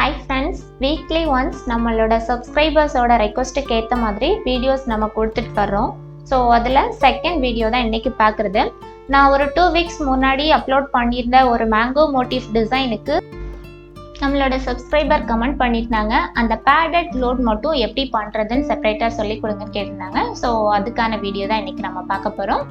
Hi friends, weekly once நம்மளோட subscribers-ஓட request-க்கு ஏத்த மாதிரி videos நம்ம கொடுத்துட்டு வரோம். ஸோ அதில் செகண்ட் வீடியோ தான் இன்றைக்கி பார்க்குறது. நான் ஒரு 2 weeks முன்னாடி அப்லோட் பண்ணியிருந்த ஒரு மேங்கோ மோட்டிவ் டிசைனுக்கு நம்மளோட சப்ஸ்கிரைபர் கமெண்ட் பண்ணியிருந்தாங்க. அந்த பேடட் லோட் மட்டும் எப்படி பண்ணுறதுன்னு செப்பரேட்டாக சொல்லி கொடுங்கன்னு கேட்டிருந்தாங்க. ஸோ அதுக்கான வீடியோ தான் இன்றைக்கி நம்ம பார்க்க போகிறோம்.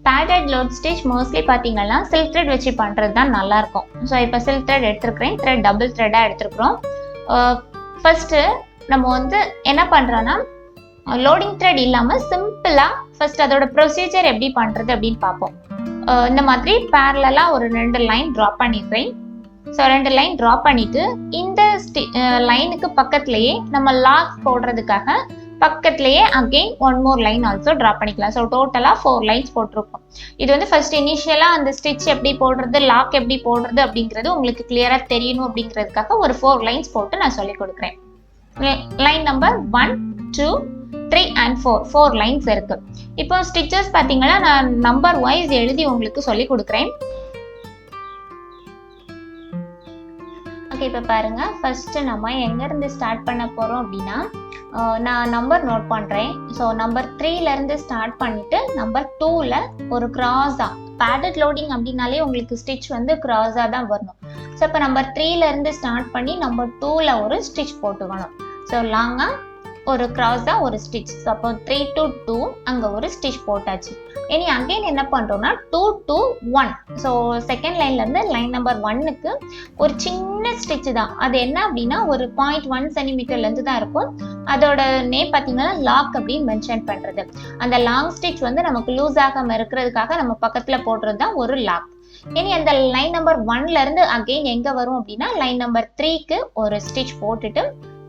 பேடட் லோட் ஸ்டிச் மோஸ்ட்லி பார்த்தீங்கன்னா சில்க் த்ரெட் வச்சு பண்ணுறது தான் நல்லாயிருக்கும். ஸோ இப்போ சில்க் த்ரெட் எடுத்துருக்கிறேன், த்ரெட் டபுள் த்ரெட்டாக எடுத்துருக்குறோம். ஃபஸ்ட்டு நம்ம என்ன பண்ணுறோன்னா லோடிங் த்ரெட் இல்லாமல் சிம்பிளாக ஃபஸ்ட் அதோட ப்ரொசீஜர் எப்படி பண்ணுறது அப்படின்னு பார்ப்போம். இந்த மாதிரி பேரலாக ஒரு 2 லைன் ட்ரா பண்ணிடுறேன். ஸோ 2 லைன் ட்ரா பண்ணிவிட்டு இந்த லைனுக்கு பக்கத்துலேயே நம்ம லாக் போடுறதுக்காக பக்கத்துலேயே again 1 more line also draw பண்ணிக்கலாம். ஸோ டோட்டலாக 4 லைன்ஸ் போட்டிருக்கோம். இது ஃபர்ஸ்ட் இனிஷியலாக அந்த ஸ்டிச் எப்படி போடுறது, லாக் எப்படி போடுறது அப்படிங்கிறது உங்களுக்கு கிளியராக தெரியணும் அப்படிங்கிறதுக்காக ஒரு 4 லைன்ஸ் போட்டு நான் சொல்லி கொடுக்குறேன். லைன் நம்பர் 1, 2, 3 and 4 லைன்ஸ் இருக்கு. இப்போ ஸ்டிச்சஸ் பார்த்தீங்கன்னா நான் நம்பர் வைஸ் எழுதி உங்களுக்கு சொல்லி கொடுக்குறேன். ஓகே, இப்போ பாருங்க, ஃபர்ஸ்ட் நம்ம எங்கேருந்து ஸ்டார்ட் பண்ண போகிறோம் அப்படின்னா நான் நம்பர் நோட் பண்ணுறேன். ஸோ நம்பர் 3லேருந்து ஸ்டார்ட் பண்ணிவிட்டு நம்பர் 2ல் ஒரு கிராஸாக பேடட் லோடிங் அப்படின்னாலே உங்களுக்கு ஸ்டிச் கிராஸாக தான் வரணும். ஸோ இப்போ நம்பர் 3லேருந்து ஸ்டார்ட் பண்ணி நம்பர் 2ல் ஒரு ஸ்டிச் போட்டுக்கணும். ஸோ லாங்காக ஒரு கிராஸாக ஒரு ஸ்டிச். ஸோ அப்போ 3 to 2 அங்கே ஒரு ஸ்டிச் போட்டாச்சு. இனி அகெயின் என்ன பண்ணுறோம்னா 2 to 1. ஸோ செகண்ட் லைன்லேருந்து லைன் நம்பர் 1க்கு ஒரு சின்ன ஸ்டிச் தான். அது என்ன அப்படின்னா ஒரு 0.1 சென்டிமீட்டர்லேருந்து தான் இருக்கும். அதோட நேம் பார்த்தீங்கன்னா லாக் அப்படின்னு மென்ஷன் பண்ணுறது. அந்த லாங் ஸ்டிச் நமக்கு லூஸ் ஆகாமல் இருக்கிறதுக்காக நம்ம பக்கத்தில் போடுறது தான் ஒரு லாக். இனி அந்த லைன் நம்பர் 1லேருந்து அகெயின் எங்கே வரும் அப்படின்னா லைன் நம்பர் 3க்கு ஒரு ஸ்டிச் போட்டுட்டு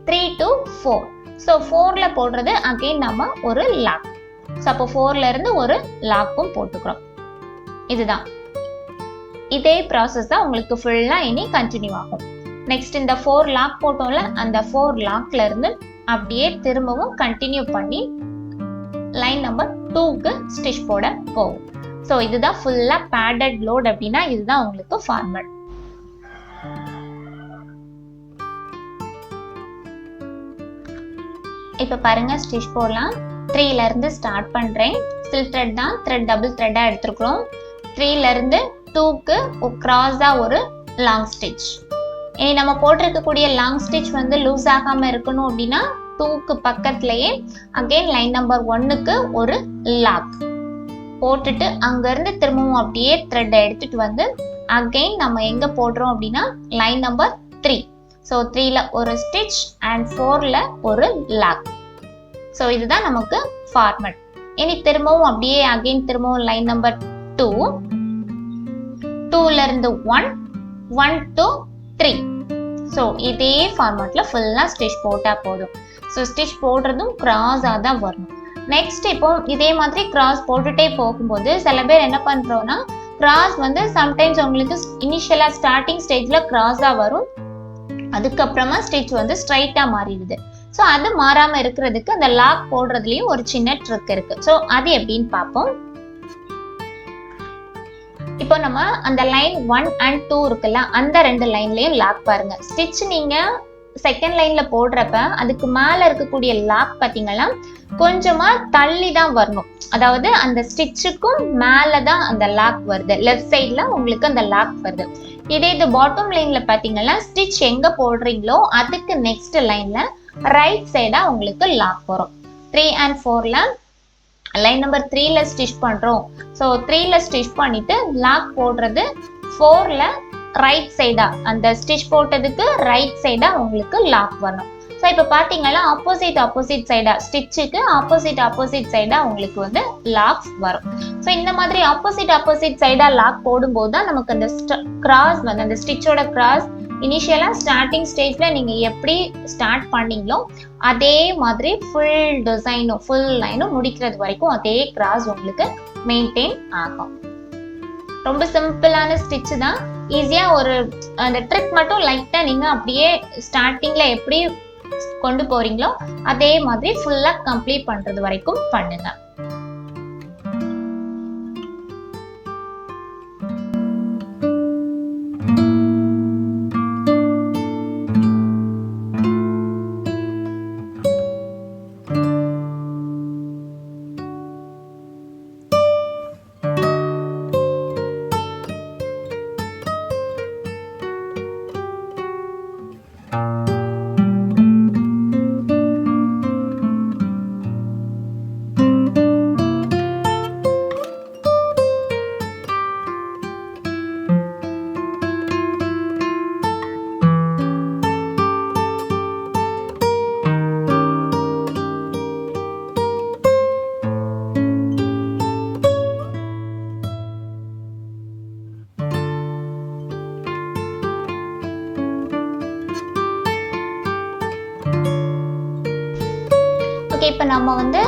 3 to 4. ஸோ 4ல் போடுறது அகெயின் நம்ம ஒரு லாக். ஸோ அப்போ 4லேருந்து ஒரு லாக்கும் போட்டுக்கிறோம். இதுதான் இதே ப்ராசஸ் தான் உங்களுக்கு ஃபுல்லாக இனி கண்டினியூ ஆகும். நெக்ஸ்ட் இந்த 4 லாக் போட்டோம்ல, அந்த 4 லாக்லேருந்து அப்படியே திரும்பவும் கண்டினியூ பண்ணி லைன் நம்பர் 2க்கு ஸ்டிச் போட போகும். ஸோ இதுதான் ஃபுல்லாக பேடட் லோட் அப்படின்னா இதுதான் உங்களுக்கு ஃபார்மல். இப்போ பாருங்க, ஸ்டிச் போடலாம். 3லேருந்து ஸ்டார்ட் பண்ணுறேன். சில்க் த்ரெட் தான், த்ரெட் டபுள் த்ரெட்டாக எடுத்துருக்குறோம். 3லேருந்து 2க்கு கிராஸாக ஒரு லாங் ஸ்டிச். இனி நம்ம போட்டிருக்கக்கூடிய லாங் ஸ்டிச் லூஸ் ஆகாமல் இருக்கணும் அப்படின்னா 2க்கு பக்கத்துலேயே அகெயின் லைன் நம்பர் 1க்கு ஒரு லாக் போட்டுட்டு அங்கேருந்து திரும்பவும் அப்படியே த்ரெட்டை எடுத்துட்டு அகெயின் நம்ம எங்கே போடுறோம் அப்படின்னா லைன் நம்பர் 3. ஸோ 3ல் ஒரு ஸ்டிச் அண்ட் 4ல் ஒரு லாக். ஸோ இதுதான் நமக்கு ஃபார்மட். இனி திரும்பவும் அப்படியே அகெயின் திரும்பவும் லைன் நம்பர் 2, 2லேருந்து 1, 1 to 3. ஸோ இதே ஃபார்மட்டில் ஃபுல்லாக ஸ்டிச் போட்டால் போதும். ஸோ ஸ்டிச் போடுறதும் கிராஸாக தான் வரணும். நெக்ஸ்ட் இப்போ இதே மாதிரி கிராஸ் போட்டுகிட்டே போகும்போது சில பேர் என்ன பண்ணுறோன்னா கிராஸ் சம்டைம்ஸ் உங்களுக்கு இனிஷியலாக ஸ்டார்டிங் ஸ்டேஜில் கிராஸாக வரும், அதுக்கப்புறமா ஸ்டிச் ஸ்ட்ரைட்டாக மாறிடுது. ஸோ அது மாறாமல் இருக்கிறதுக்கு அந்த லாக் போடுறதுலையும் ஒரு சின்ன ட்ரிக் இருக்கு. ஸோ அது எப்படின்னு பார்ப்போம். இப்போ நம்ம அந்த லைன் 1 and 2 இருக்குல்ல, அந்த 2 லைன்லையும் லாக் பாருங்க. ஸ்டிச் நீங்கள் செகண்ட் லைனில் போடுறப்ப அதுக்கு மேலே இருக்கக்கூடிய லாக் பார்த்தீங்கன்னா கொஞ்சமாக தள்ளி தான் வரணும். அதாவது அந்த ஸ்டிச்சுக்கும் மேலே தான் அந்த லாக் வருது. லெஃப்ட் சைடில் உங்களுக்கு அந்த லாக் வருது. இதே இது பாட்டம் லைனில் பார்த்தீங்கன்னா ஸ்டிச் எங்கே போடுறீங்களோ அதுக்கு நெக்ஸ்ட் லைனில் ரைட் சைடாக உங்களுக்கு லாக் வரும். 3 and 4ல் லைன் நம்பர் 3ல் ஸ்டிச் பண்ணுறோம். ஸோ 3ல் ஸ்டிச் பண்ணிவிட்டு லாக் போடுறது 4ல் ரைட் சைடாக, அந்த ஸ்டிச் போட்டதுக்கு ரைட் சைடாக உங்களுக்கு லாக் வரணும். ஸோ இப்போ பார்த்தீங்கன்னா ஆப்போசிட் சைடாக ஸ்டிச்சுக்கு ஆப்போசிட் சைடாக உங்களுக்கு லாக்ஸ் வரும். ஸோ இந்த மாதிரி ஆப்போசிட் சைடாக லாக் போடும்போது தான் நமக்கு அந்த கிராஸ் அந்த ஸ்டிச்சோட கிராஸ் இனிஷியலாக ஸ்டார்டிங் ஸ்டேஜில் நீங்கள் எப்படி ஸ்டார்ட் பண்ணீங்களோ அதே மாதிரி ஃபுல் டிசைனும் ஃபுல் லைனும் முடிக்கிறது வரைக்கும் அதே கிராஸ் உங்களுக்கு மெயின்டைன் ஆகும். ரொம்ப சிம்பிளான ஸ்டிச்சு தான். ஈஸியாக ஒரு அந்த ட்ரிக் மட்டும் லைட்டாக நீங்கள் அப்படியே ஸ்டார்டிங்கில் எப்படி கொண்டு போறீங்களோ அதே மாதிரி ஃபுல்லாக கம்ப்ளீட் பண்ணுறது வரைக்கும் பண்ணுங்க. ஓகே, இப்போ நம்ம வந்து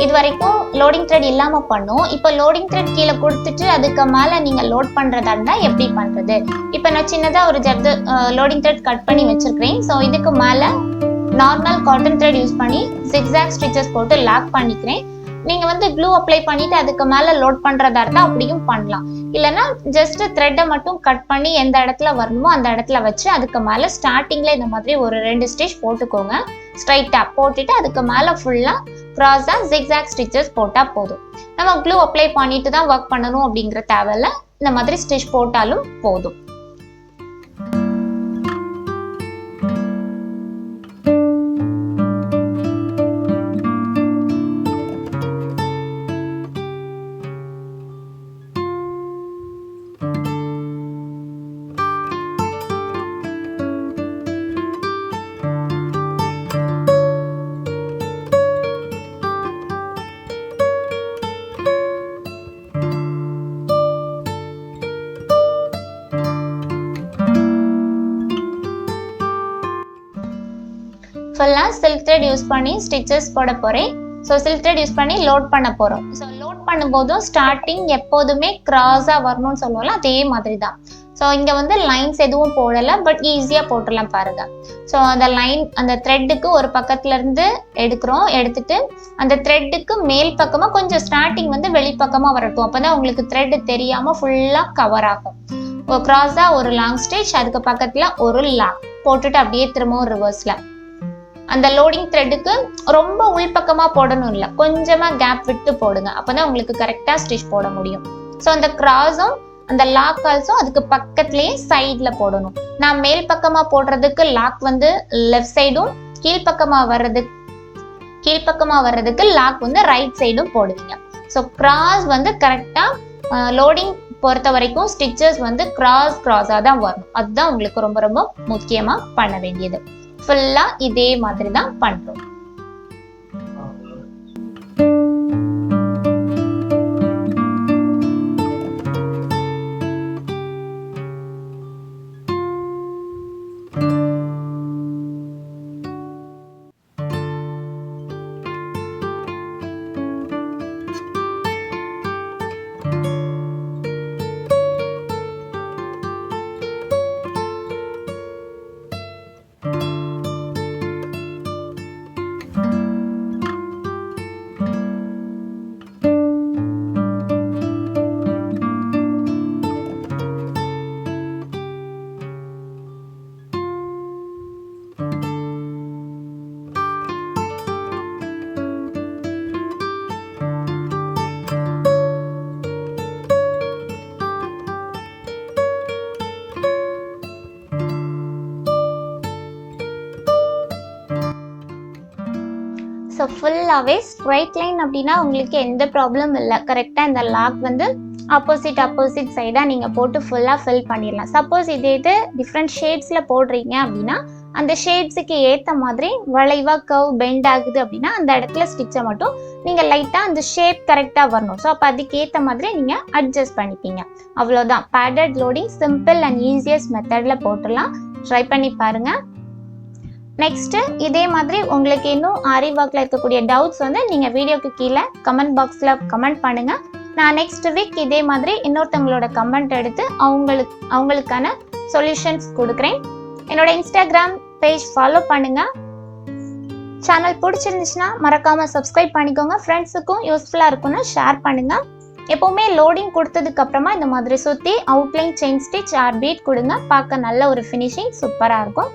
இது வரைக்கும் லோடிங் த்ரெட் இல்லாமல் பண்ணோம். இப்போ லோடிங் த்ரெட் கீழே கொடுத்துட்டு அதுக்கு மேலே நீங்கள் லோட் பண்ணுறதா இருந்தால் எப்படி பண்ணுறது? இப்போ நான் சின்னதாக ஒரு ஜர்து லோடிங் த்ரெட் கட் பண்ணி வச்சுருக்கிறேன். ஸோ இதுக்கு மேலே நார்மல் காட்டன் த்ரெட் யூஸ் பண்ணி ஜிக்ஸாக் ஸ்டிச்சஸ் போட்டு லாக் பண்ணிக்கிறேன். நீங்கள் வந்து க்ளூ அப்ளை பண்ணிவிட்டு அதுக்கு மேலே லோட் பண்ணுறதா இருந்தால் அப்படியும் பண்ணலாம். இல்லைன்னா ஜஸ்ட் த்ரெட்டை மட்டும் கட் பண்ணி எந்த இடத்துல வரணுமோ அந்த இடத்துல வச்சு அதுக்கு மேலே ஸ்டார்டிங்கில் இந்த மாதிரி ஒரு 2 ஸ்டிச் போட்டுக்கோங்க. ஸ்ட்ரைட்டாக போட்டுட்டு அதுக்கு மேலே ஃபுல்லாக க்ராஸாக ஜிக்ஸாக் ஸ்டிச்சஸ் போட்டால் போதும். நம்ம க்ளூ அப்ளை பண்ணிட்டு தான் ஒர்க் பண்ணணும் அப்படிங்கிற தேவையில்ல. இந்த மாதிரி ஸ்டிச் போட்டாலும் போதும். ஃபுல்லாக சில்க் த்ரெட் யூஸ் பண்ணி ஸ்டிச்சஸ் போட போகிறேன். ஸோ சில்க் த்ரெட் யூஸ் பண்ணி லோட் பண்ண போகிறோம். ஸோ லோட் பண்ணும்போதும் ஸ்டார்டிங் எப்போதுமே க்ராஸாக வரணும்னு சொல்லுவோம்ல, அதே மாதிரி தான். ஸோ இங்கே வந்து லைன்ஸ் எதுவும் போடலை, பட் ஈஸியாக போட்டுடலாம் பாருங்க. ஸோ அந்த லைன் அந்த த்ரெட்டுக்கு ஒரு பக்கத்துலேருந்து எடுத்துட்டு அந்த த்ரெட்டுக்கு மேல் பக்கமாக கொஞ்சம் ஸ்டார்டிங் வந்து வெளிப்பக்கமாக வரட்டும். அப்போ தான் உங்களுக்கு த்ரெட் தெரியாமல் ஃபுல்லாக கவர் ஆகும். க்ராஸாக ஒரு லாங் ஸ்டிச், அதுக்கு பக்கத்தில் ஒரு லாக் போட்டுட்டு அப்படியே திரும்பவும் ரிவர்ஸில் அந்த லோடிங் த்ரெட்டுக்கு ரொம்ப உள்பக்கமாக போடணும் இல்லை, கொஞ்சமாக கேப் விட்டு போடுங்க. அப்போ தான் உங்களுக்கு கரெக்டாக ஸ்டிச் போட முடியும். ஸோ அந்த கிராஸும் அந்த லாக் ஆல்ஸும் அதுக்கு பக்கத்துலேயே சைடில் போடணும். நான் மேல் பக்கமாக போடுறதுக்கு லாக் வந்து லெஃப்ட் சைடும், கீழ்ப்பக்கமாக வர்றதுக்கு லாக் வந்து ரைட் சைடும் போடுவீங்க. ஸோ கிராஸ் வந்து கரெக்டாக லோடிங் பொறுத்த வரைக்கும் ஸ்டிச்சஸ் வந்து கிராஸாக தான் வரணும். அதுதான் உங்களுக்கு ரொம்ப ரொம்ப முக்கியமாக பண்ண வேண்டியது. ஃபுல்லா இதே மாதிரி தான் பண்றோம். ஸோ ஃபுல்லாகவே ஸ்ட்ரைட் லைன் அப்படின்னா உங்களுக்கு எந்த ப்ராப்ளம் இல்லை. கரெக்டாக இந்த லாக் வந்து ஆப்போசிட் சைடாக நீங்கள் போட்டு ஃபுல்லாக ஃபில் பண்ணிடலாம். சப்போஸ் இது டிஃப்ரெண்ட் ஷேட்ஸில் போடுறீங்க அப்படின்னா அந்த ஷேட்ஸுக்கு ஏற்ற மாதிரி வளைவாக கர்வ் பெண்ட் ஆகுது அப்படின்னா அந்த இடத்துல ஸ்டிச்சை மட்டும் நீங்கள் லைட்டாக அந்த ஷேப் கரெக்டாக வரணும். ஸோ அப்போ அதுக்கேற்ற மாதிரி நீங்கள் அட்ஜஸ்ட் பண்ணிப்பீங்க. அவ்வளோதான். Padded loading simple and easiest மெத்தடில் போட்டுடலாம். ட்ரை பண்ணி பாருங்கள். நெக்ஸ்ட்டு இதே மாதிரி உங்களுக்கு இன்னும் ஆரி ஒர்க்கில் இருக்கக்கூடிய டவுட்ஸ் வந்து நீங்கள் வீடியோக்கு கீழே கமெண்ட் பாக்ஸில் கமெண்ட் பண்ணுங்கள். நான் நெக்ஸ்ட் வீக் இதே மாதிரி இன்னொருத்தவங்களோட கமெண்ட் எடுத்து அவங்களுக்கான சொல்யூஷன்ஸ் கொடுக்குறேன். என்னோட இன்ஸ்டாகிராம் பேஜ் ஃபாலோ பண்ணுங்கள். சேனல் பிடிச்சிருந்துச்சுன்னா மறக்காமல் சப்ஸ்கிரைப் பண்ணிக்கோங்க. ஃப்ரெண்ட்ஸுக்கும் யூஸ்ஃபுல்லாக இருக்கும்னா ஷேர் பண்ணுங்கள். எப்போவுமே லோடிங் கொடுத்ததுக்கு அப்புறமா இந்த மாதிரி சுற்றி outline chain stitch or bead கொடுங்க. பார்க்க நல்ல ஒரு ஃபினிஷிங் சூப்பராக இருக்கும்.